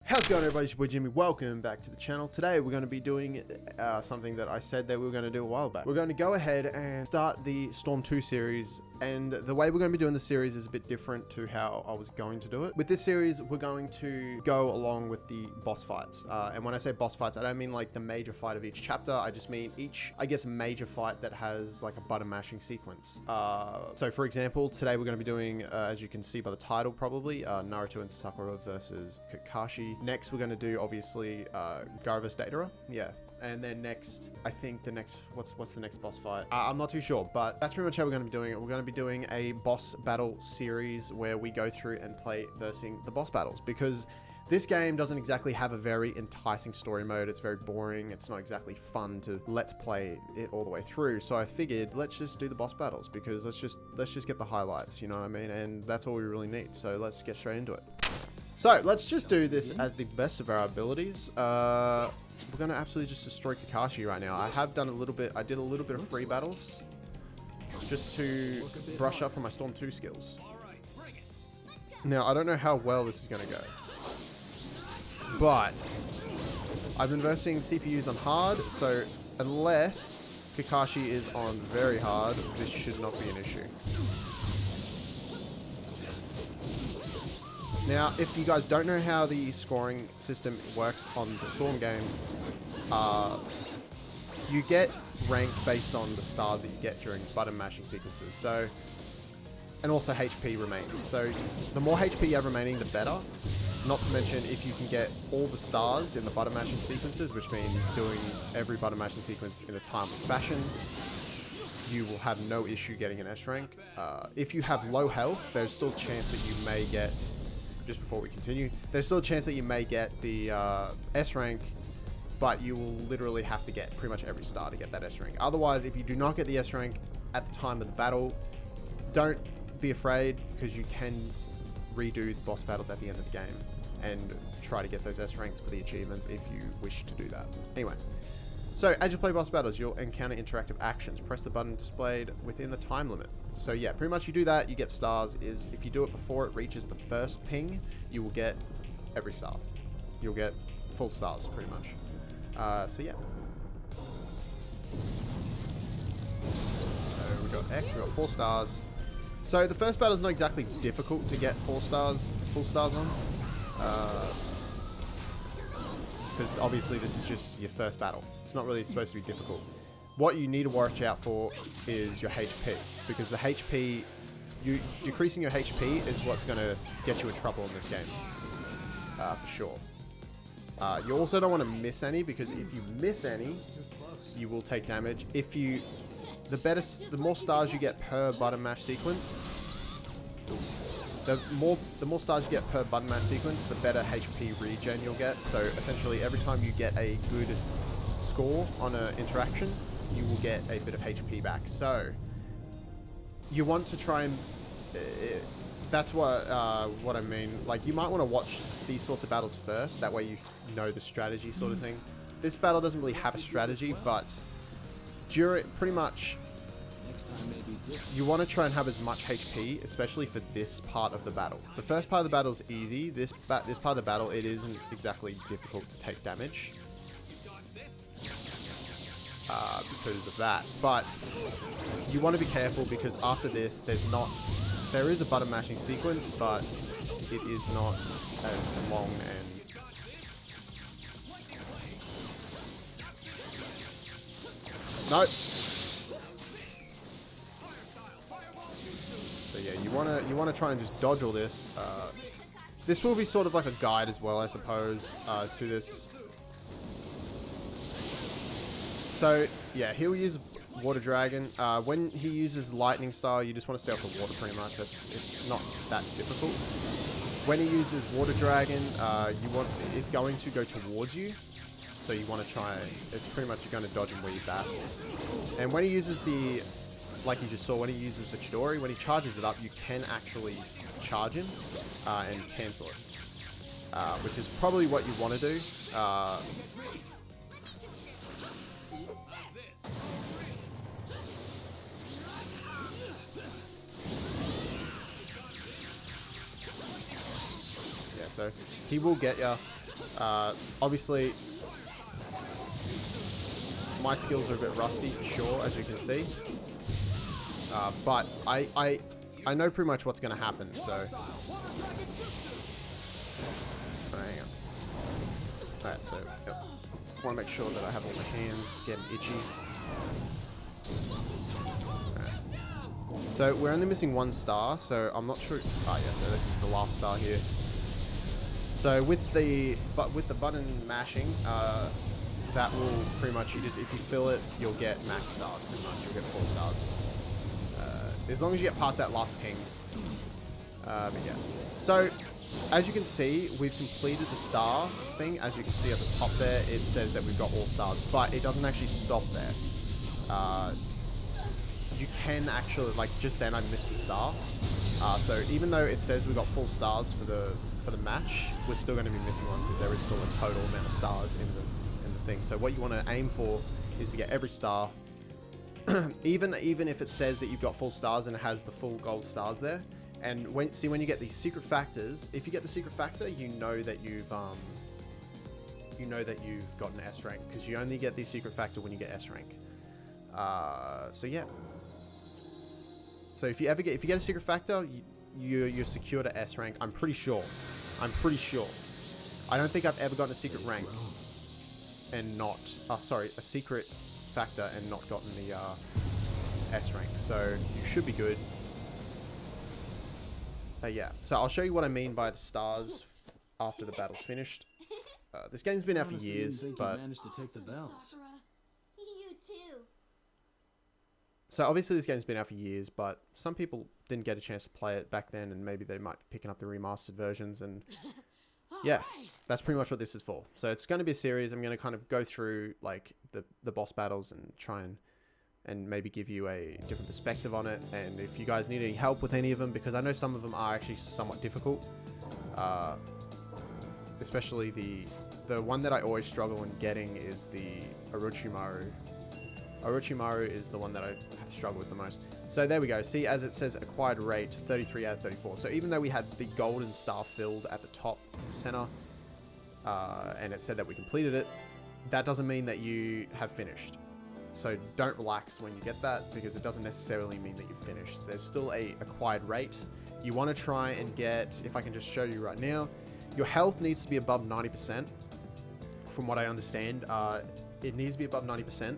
How's it going, everybody? It's your boy Jimmy. Welcome back to the channel. Today we're going to be doing something that I said that we were going to do a while back. We're going to go ahead and start the Storm 2 series, and the way we're going to be doing the series is a bit different to how I was going to do it. With this series, we're going to go along with the boss fights. And when I say boss fights, I don't mean like the major fight of each chapter. I just mean each, I guess, major fight that has like a button mashing sequence. So for example, today we're going to be doing, as you can see by the title probably, Naruto and Sakura versus Kakashi. Next, we're going to do, obviously, Gaara vs. Deidara. Yeah. And then next, I think the next, what's the next boss fight? I'm not too sure, but that's pretty much how we're going to be doing it. We're going to be doing a boss battle series where we go through and play versing the boss battles, because this game doesn't exactly have a very enticing story mode. It's very boring. It's not exactly fun to let's play it all the way through. So I figured let's just do the boss battles, because let's just get the highlights, you know what I mean? And that's all we really need. So let's get straight into it. So let's just do this as the best of our abilities. We're gonna absolutely just destroy Kakashi right now. I have done a little bit. I did a little bit of free battles just to brush up on my Storm 2 skills. Now I don't know how well this is gonna go, but I've been versing CPUs on hard, so unless Kakashi is on very hard, this should not be an issue. Now, if you guys don't know how the scoring system works on the Storm games, you get rank based on the stars that you get during button mashing sequences. So, and also HP remaining. So, the more HP you have remaining, the better. Not to mention, if you can get all the stars in the button mashing sequences, which means doing every button mashing sequence in a timely fashion, you will have no issue getting an S rank. If you have low health, there's still a chance that you may get, just before we continue, there's still a chance that you may get the S rank, but you will literally have to get pretty much every star to get that S rank. Otherwise, if you do not get the S rank at the time of the battle, don't be afraid, because you can redo the boss battles at the end of the game and try to get those S ranks for the achievements if you wish to do that. Anyway, so as you play boss battles, you'll encounter interactive actions. Press the button displayed within the time limit. So yeah, pretty much you do that, you get stars. If you do it before it reaches the first ping, you will get every star. You'll get full stars, pretty much. So yeah. So we got X, we got 4 stars. So the first battle is not exactly difficult to get full stars on. Because obviously this is just your first battle. It's not really supposed to be difficult. What you need to watch out for is your HP, because the HP, decreasing your HP is what's going to get you in trouble in this game, for sure. You also don't want to miss any, because if you miss any, you will take damage. The more stars you get per button mash sequence, the more stars you get per button mash sequence, the better HP regen you'll get. So essentially, every time you get a good score on an interaction, you will get a bit of HP back. So you want to try and that's what I mean. Like, you might want to watch these sorts of battles first. That way you know the strategy sort of thing. This battle doesn't really have a strategy, but pretty much you want to try and have as much HP, especially for this part of the battle. The first part of the battle is easy. This part of the battle, it isn't exactly difficult to take damage because of that. But you want to be careful, because after this, there is a button mashing sequence, but it is not as long and nope. So yeah, you wanna try and just dodge all this. This will be sort of like a guide as well, I suppose, to this. So yeah, he'll use Water Dragon. When he uses Lightning Style, you just want to stay off the water pretty much. It's not that difficult. When he uses Water Dragon, it's going to go towards you. So you want to try, it's pretty much you're going to dodge and weave that. And when he uses like you just saw, when he uses the Chidori, when he charges it up, you can actually charge him and cancel it. Which is probably what you want to do. So he will get ya. Obviously, my skills are a bit rusty for sure, as you can see. But I know pretty much what's going to happen, so... Hang on. Alright, so, yep. Want to make sure that I have all my hands getting itchy. Right. So, we're only missing 1 star, so I'm not sure... Ah, yeah, so this is the last star here. So, with the button mashing, that will pretty much, if you fill it, you'll get max stars, pretty much. You'll get 4 stars. As long as you get past that last ping. But yeah. So, as you can see, we've completed the star thing. As you can see at the top there, it says that we've got all stars, but it doesn't actually stop there. You can actually, like, just then I missed a star. So even though it says we've got full stars for the match, we're still going to be missing one because there is still a total amount of stars in the thing. So what you want to aim for is to get every star. even if it says that you've got full stars and it has the full gold stars there. And when you get these secret factors, if you get the secret factor, you know that you've gotten S rank, because you only get the secret factor when you get S rank. So yeah. So if you get a secret factor, you're secure to S rank. I'm pretty sure. I don't think I've ever gotten a secret rank and not, a secret factor and not gotten the S rank. So you should be good. Yeah, so I'll show you what I mean by the stars after the battle's finished. This game's been out for years, but... You managed to take the bells. You too. So obviously this game's been out for years, but some people didn't get a chance to play it back then, and maybe they might be picking up the remastered versions, and... Yeah, that's pretty much what this is for. So it's going to be a series. I'm going to kind of go through, like, the boss battles and try and maybe give you a different perspective on it. And if you guys need any help with any of them, because I know some of them are actually somewhat difficult, especially the one that I always struggle in getting is the Orochimaru. Orochimaru is the one that I have struggled with the most. So there we go. See, as it says, acquired rate 33 out of 34. So even though we had the golden star filled at the top center, and it said that we completed it, that doesn't mean that you have finished. So don't relax when you get that, because it doesn't necessarily mean that you've finished. There's still a acquired rate. You want to try and get, if I can just show you right now, your health needs to be above 90%. From what I understand, it needs to be above 90%.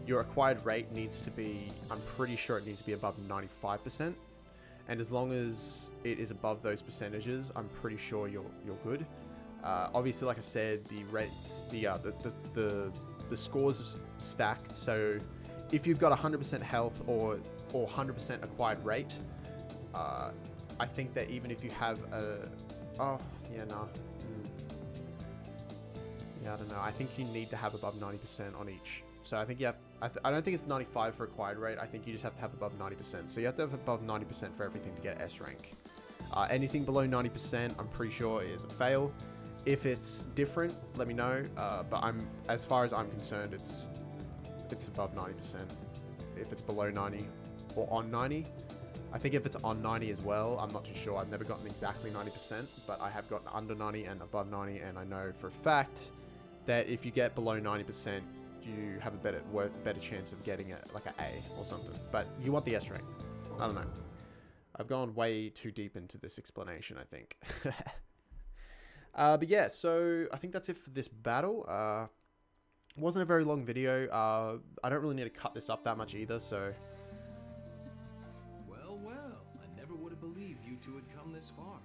Your acquired rate needs to be, I'm pretty sure it needs to be above 95%. And as long as it is above those percentages, I'm pretty sure you're good. Obviously, like I said, the rates, the scores stacked. So if you've got 100% health or 100% acquired rate, I think that even if you have a, yeah, I don't know. I think you need to have above 90% on each. So I think you have, I don't think it's 95 for acquired rate. I think you just have to have above 90%. So you have to have above 90% for everything to get S rank. Anything below 90%, I'm pretty sure is a fail. If it's different, let me know. But as far as I'm concerned, it's above 90%. If it's below 90 or on 90, I think if it's on 90 as well, I'm not too sure. I've never gotten exactly 90%, but I have gotten under 90 and above 90, and I know for a fact that if you get below 90%, you have a better chance of getting like an A or something. But you want the S rank. I don't know. I've gone way too deep into this explanation, I think. But yeah, so I think that's it for this battle. It wasn't a very long video. I don't really need to cut this up that much either, so... Well, I never would have believed you two had come this far.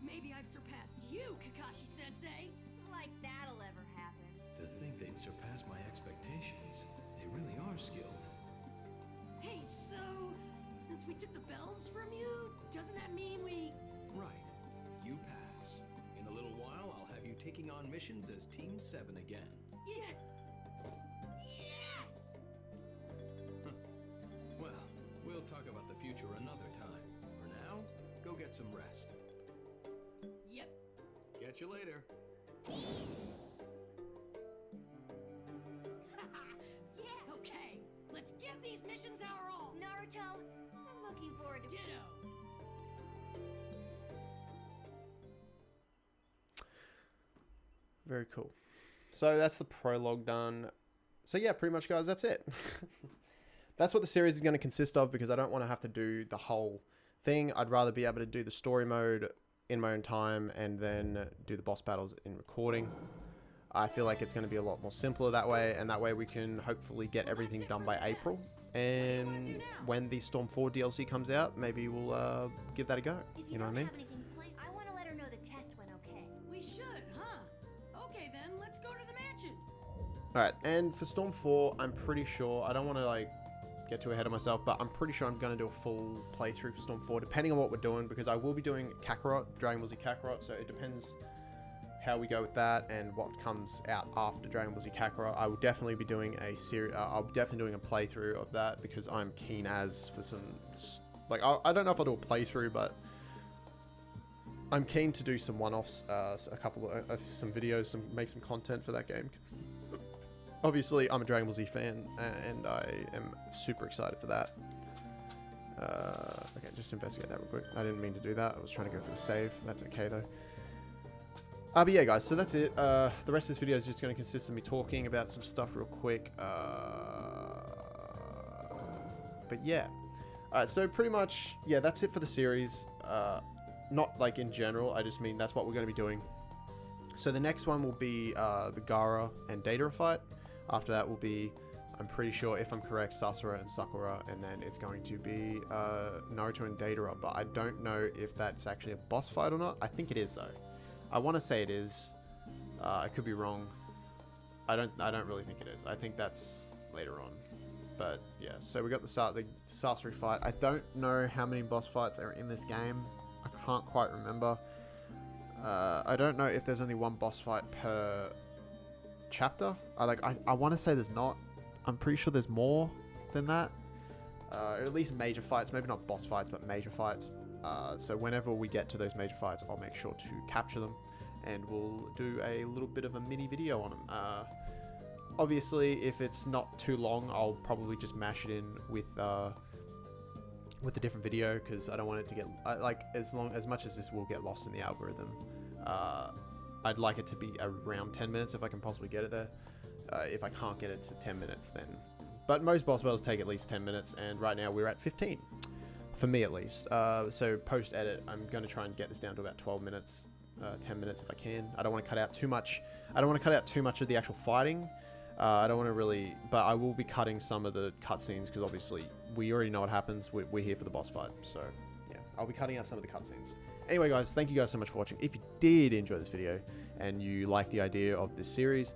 Maybe I've surpassed you, Kakashi-sensei. Like that'll ever happen. To think they'd surpass my expectations. They really are skilled. Hey, so, since we took the bells from you, doesn't that mean we... Right. You pass. In a little while, I'll have you taking on missions as Team 7 again. Yeah. Yes! Well, we'll talk about the future another time. For now, go get some rest. Yep. Catch you later. Yeah. Okay, let's give these missions our all. Naruto, I'm looking forward to... Ditto. Very cool. So that's the prologue done. So yeah, pretty much, guys, that's it. That's what the series is going to consist of, because I don't want to have to do the whole thing. I'd rather be able to do the story mode in my own time and then do the boss battles in recording. I feel like it's going to be a lot more simpler that way, and that way we can hopefully get everything done by April. And when the Storm 4 DLC comes out, maybe we'll give that a go. If You know what I mean? Have anything planned, I want to let her know the test went okay. We should, huh? Okay then, let's go to the mansion. Alright, and for Storm 4, I'm pretty sure, I don't want to like get too ahead of myself, but I'm pretty sure I'm going to do a full playthrough for Storm 4, depending on what we're doing, because I will be doing Kakarot, Dragon Ball Z Kakarot, so it depends how we go with that and what comes out after Dragon Ball Z Kakarot. I will definitely be doing a series, I'll be definitely doing a playthrough of that, because I'm keen as for some, like, I don't know if I'll do a playthrough, but I'm keen to do some one-offs, a couple of some videos, make some content for that game. Obviously, I'm a Dragon Ball Z fan, and I am super excited for that. Okay, just investigate that real quick. I didn't mean to do that. I was trying to go for the save. That's okay, though. But yeah, guys, so that's it. The rest of this video is just going to consist of me talking about some stuff real quick. But yeah. Alright, so pretty much, yeah, that's it for the series. Not like in general, I just mean that's what we're going to be doing. So the next one will be the Gaara and Deidara fight. After that will be, I'm pretty sure, if I'm correct, Sasura and Sakura, and then it's going to be Naruto and Deidara, but I don't know if that's actually a boss fight or not. I think it is, though. I want to say it is. I could be wrong. I don't really think it is. I think that's later on. But yeah, so we got the Sasori fight. I don't know how many boss fights are in this game. I can't quite remember. I don't know if there's only one boss fight per chapter. I want to say there's not. I'm pretty sure there's more than that. Or at least major fights. Maybe not boss fights, but major fights. So whenever we get to those major fights, I'll make sure to capture them, and we'll do a little bit of a mini video on them. Obviously, if it's not too long, I'll probably just mash it in with a different video, because I don't want it to get as much as this will get lost in the algorithm. I'd like it to be around 10 minutes if I can possibly get it there. If I can't get it to 10 minutes, then. But most boss battles take at least 10 minutes, and right now we're at 15. For me, at least. So post-edit, I'm going to try and get this down to about 12 minutes, 10 minutes if I can. I don't want to cut out too much. I don't want to cut out too much of the actual fighting. I don't want to really... But I will be cutting some of the cutscenes, because obviously we already know what happens. We're here for the boss fight. So, yeah. I'll be cutting out some of the cutscenes. Anyway, guys, thank you guys so much for watching. If you did enjoy this video and you like the idea of this series,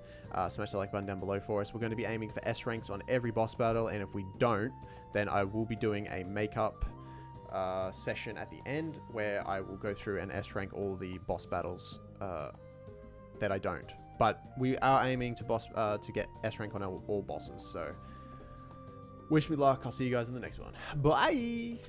smash the like button down below for us. We're going to be aiming for S ranks on every boss battle, and if we don't, then I will be doing a makeup session at the end, where I will go through and S rank all the boss battles that I don't. But we are aiming to get S rank on all bosses. So wish me luck. I'll see you guys in the next one. Bye.